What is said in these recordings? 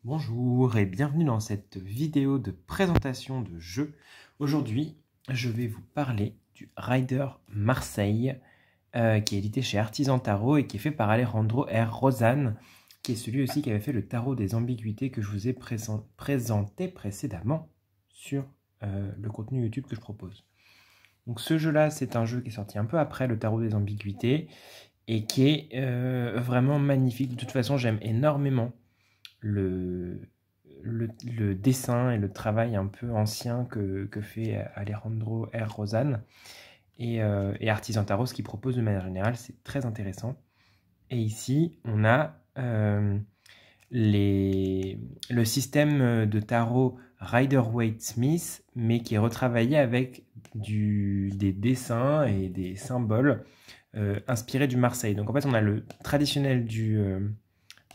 Bonjour et bienvenue dans cette vidéo de présentation de jeu. Aujourd'hui, je vais vous parler du Rider Marseille qui est édité chez Artisan Tarot et qui est fait par Alejandro R. Rozan, qui est celui aussi qui avait fait le tarot des ambiguïtés que je vous ai présenté précédemment sur le contenu YouTube que je propose. Donc ce jeu-là, c'est un jeu qui est sorti un peu après le tarot des ambiguïtés et qui est vraiment magnifique. De toute façon, j'aime énormément le dessin et le travail un peu ancien que fait Alejandro R. Rozan et Artisan Tarot, ce qu'il propose de manière générale, c'est très intéressant. Et ici, on a le système de tarot Rider-Waite-Smith, mais qui est retravaillé avec des dessins et des symboles inspirés du Marseille. Donc en fait, on a le traditionnel du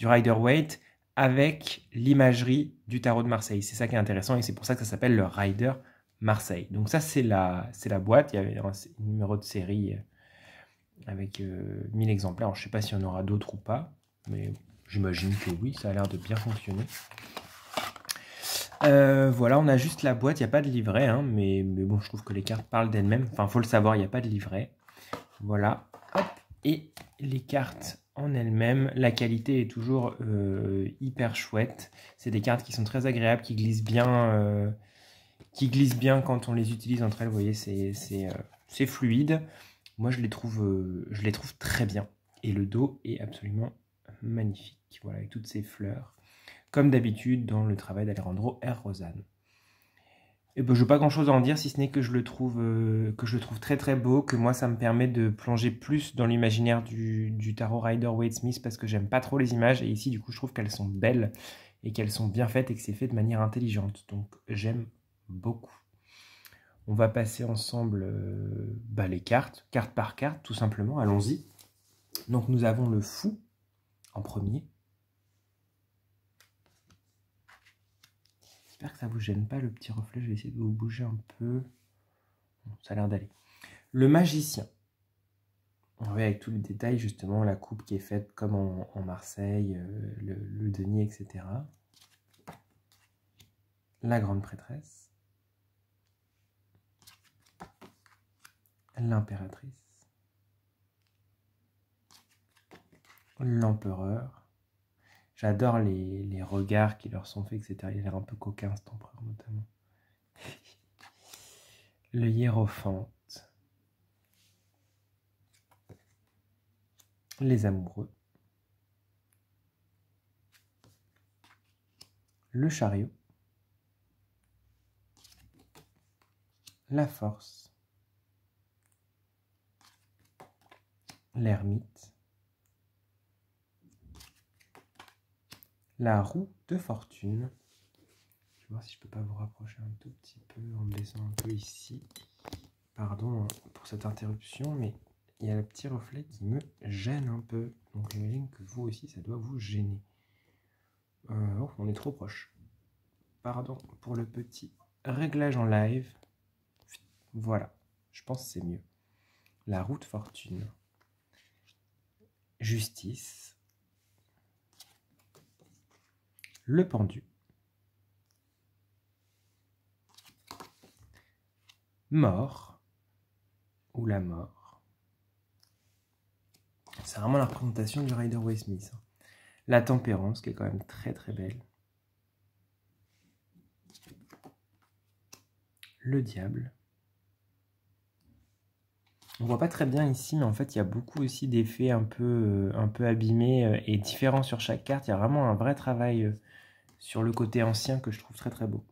Rider-Waite avec l'imagerie du tarot de Marseille. C'est ça qui est intéressant et c'est pour ça que ça s'appelle le Rider Marseille. Donc ça, c'est la boîte. Il y avait un numéro de série avec 1000 exemplaires. Alors, je ne sais pas s'il y en aura d'autres ou pas, mais j'imagine que oui, ça a l'air de bien fonctionner. Voilà, on a juste la boîte, il n'y a pas de livret, hein, mais bon, je trouve que les cartes parlent d'elles-mêmes. Enfin, il faut le savoir, il n'y a pas de livret. Voilà, hop, et les cartes en elles-mêmes, la qualité est toujours hyper chouette. C'est des cartes qui sont très agréables, qui glissent bien quand on les utilise entre elles. Vous voyez, c'est fluide. Moi, je les trouve très bien. Et le dos est absolument magnifique. Voilà, avec toutes ces fleurs. Comme d'habitude dans le travail d'Alejandro R. Rozan. Et ben, je n'ai pas grand chose à en dire, si ce n'est que je le trouve très très beau, que moi ça me permet de plonger plus dans l'imaginaire du tarot Rider-Waite-Smith parce que j'aime pas trop les images et ici du coup je trouve qu'elles sont belles et qu'elles sont bien faites et que c'est fait de manière intelligente. Donc j'aime beaucoup. On va passer ensemble les cartes, carte par carte tout simplement, allons-y. Donc nous avons le fou en premier. J'espère que ça ne vous gêne pas le petit reflet, je vais essayer de vous bouger un peu. Bon, ça a l'air d'aller. Le magicien. On voit avec tous les détails, justement, la coupe qui est faite comme en Marseille, le denier, etc. La grande prêtresse. L'impératrice. L'empereur. J'adore les regards qui leur sont faits, etc. Il a l'air un peu coquin, cet empereur, notamment. Le hiérophante. Les amoureux. Le chariot. La force. L'ermite. La roue de fortune. Je vais voir si je peux pas vous rapprocher un tout petit peu en me laissant un peu ici. Pardon pour cette interruption, mais il y a le petit reflet qui me gêne un peu. Donc j'imagine que vous aussi, ça doit vous gêner. Oh, on est trop proche. Pardon pour le petit réglage en live. Voilà, je pense que c'est mieux. La roue de fortune. Justice. Le pendu. Mort. Ou la mort. C'est vraiment la représentation du Rider-Waite-Smith. La tempérance, qui est quand même très très belle. Le diable. On voit pas très bien ici, mais en fait, il y a beaucoup aussi d'effets un peu abîmés et différents sur chaque carte. Il y a vraiment un vrai travail sur le côté ancien que je trouve très très beau.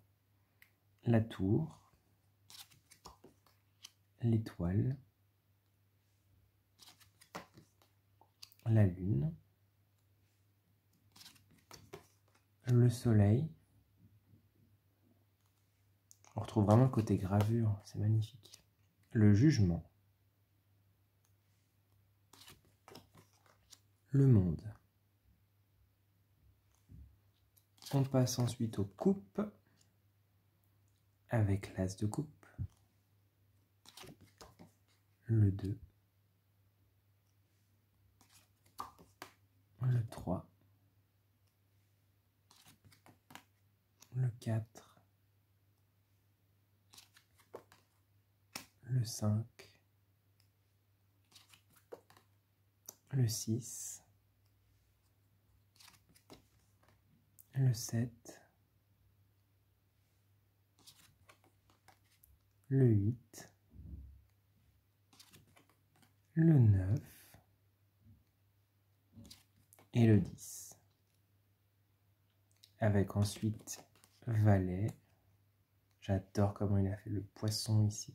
La tour. L'étoile. La lune. Le soleil. On retrouve vraiment le côté gravure, c'est magnifique. Le jugement. Le monde. On passe ensuite aux coupes, avec l'as de coupe, le 2, le 3, le 4, le 5, le 6, le 7, le 8, le 9 et le 10. Avec ensuite valet. J'adore comment il a fait le poisson ici.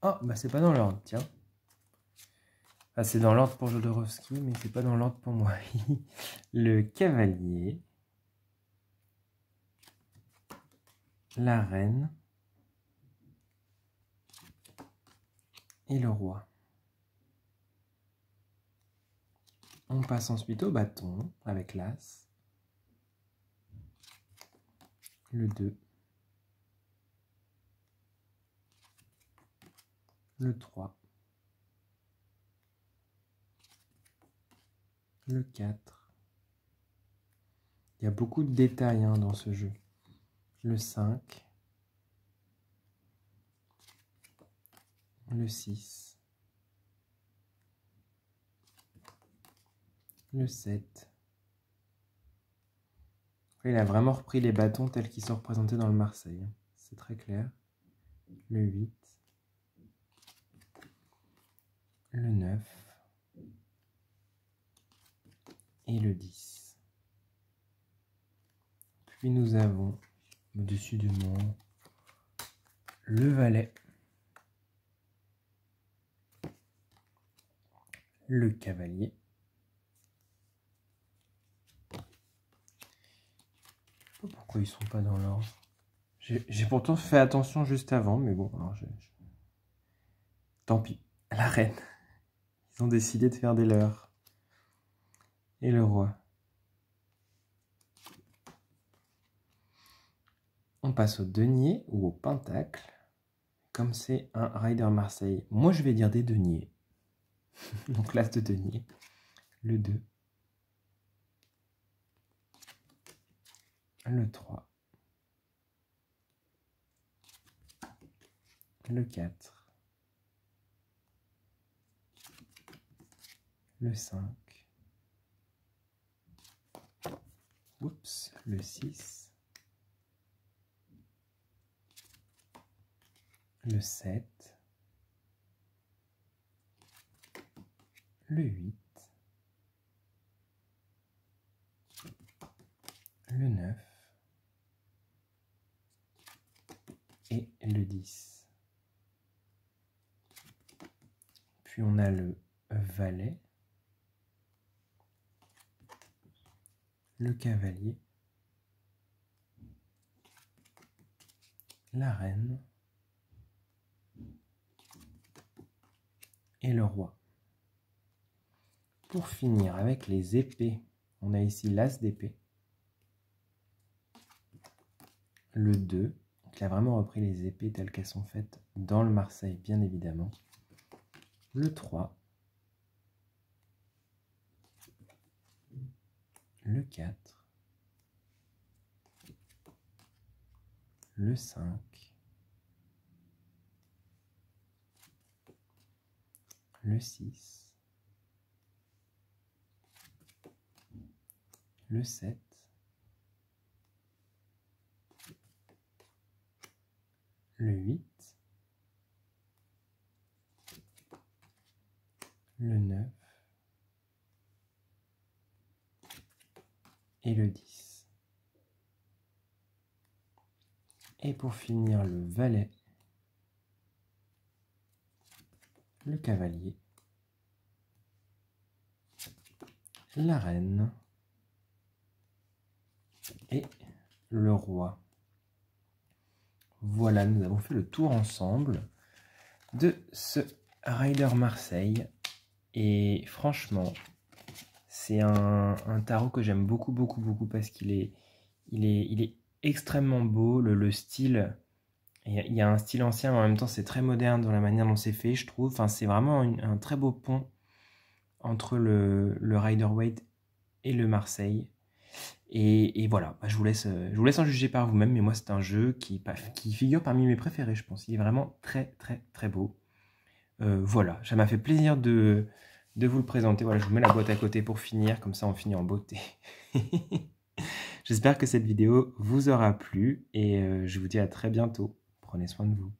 Oh, bah c'est pas dans l'ordre, tiens. Ah, c'est dans l'ordre pour Jodorowsky, mais c'est pas dans l'ordre pour moi. Le cavalier. La reine. Et le roi. On passe ensuite au bâton avec l'as. Le 2. Le 3. Le 4. Il y a beaucoup de détails dans ce jeu. Le 5. Le 6. Le 7. Il a vraiment repris les bâtons tels qu'ils sont représentés dans le Marseille. C'est très clair. Le 8. Le 9. Et le 10. Puis nous avons au-dessus du mont le valet. Le cavalier. Je sais pas pourquoi ils sont pas dans l'ordre. J'ai pourtant fait attention juste avant, mais bon, alors tant pis. La reine. Ils ont décidé de faire des leurs. Et le roi. On passe au denier ou au pentacle. Comme c'est un rider Marseille. Moi, je vais dire des deniers. Donc l'as de denier. Le 2. Le 3. Le 4. Le 5. Oups, le 6. Le 7. Le 8. Le 9. Et le 10. Puis on a le valet, le cavalier, la reine et le roi. Pour finir avec les épées, on a ici l'as d'épée, le 2, qui a vraiment repris les épées telles qu'elles sont faites dans le Marseille, bien évidemment, le 3, le 4, le 5, le 6, le 7, le 8, le 9 et le 10. Et pour finir, le valet, le cavalier, la reine et le roi. Voilà, nous avons fait le tour ensemble de ce Rider Marseille. Et franchement, c'est un tarot que j'aime beaucoup parce qu'il est, il est extrêmement beau. Le style, il y a un style ancien, mais en même temps c'est très moderne dans la manière dont c'est fait, je trouve. Enfin, c'est vraiment un très beau pont entre le Rider Waite et le Marseille. Et voilà, bah, je vous laisse en juger par vous-même, mais moi c'est un jeu qui figure parmi mes préférés, je pense. Il est vraiment très très très beau. Voilà, ça m'a fait plaisir de vous le présenter. Voilà, je vous mets la boîte à côté pour finir, comme ça on finit en beauté. J'espère que cette vidéo vous aura plu et je vous dis à très bientôt. Prenez soin de vous.